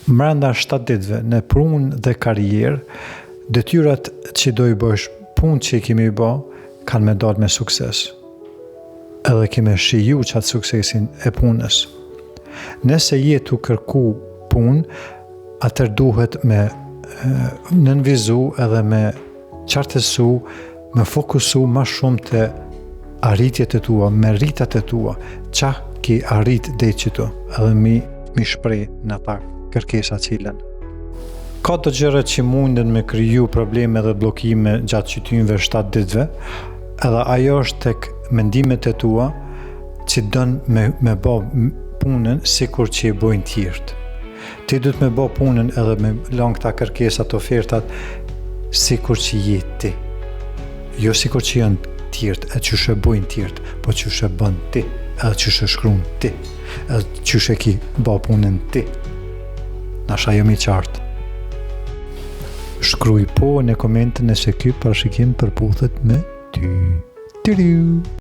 Mbrenda 7 ditëve në punë dhe karrierë, detyrat që do i bësh, punë që i kemi bë, kanë me dalë me sukses. Edhe kemi shiju qatë suksesin e punës. Nëse je tu kërku punë, atër duhet me nënvizu edhe me qartësu, me fokusu ma shumë të arritjet e tua, meritat e tua, qa ki arrit dhe që tu, edhe mi shprej në ta kërkesa cilën. Ka të gjëra që munden me kriju probleme dhe blokime gjatë qytynve 7 ditëve, edhe ajo është tek mendimet e tua që dënë me bë punën sikur që i bojnë tjertë. Ti du të me bë punën edhe me lang këta kërkesat, ofertat, sikur që je ti. Jo sikur që janë tjertë, e qyshe bojnë tjertë, po qyshe bën ti, edhe qyshe shkruan ti, edhe qyshe ki bë punën ti. Nasha jam i qartë. Shkruaj po në komente nëse ky parashikim përputhet me ty.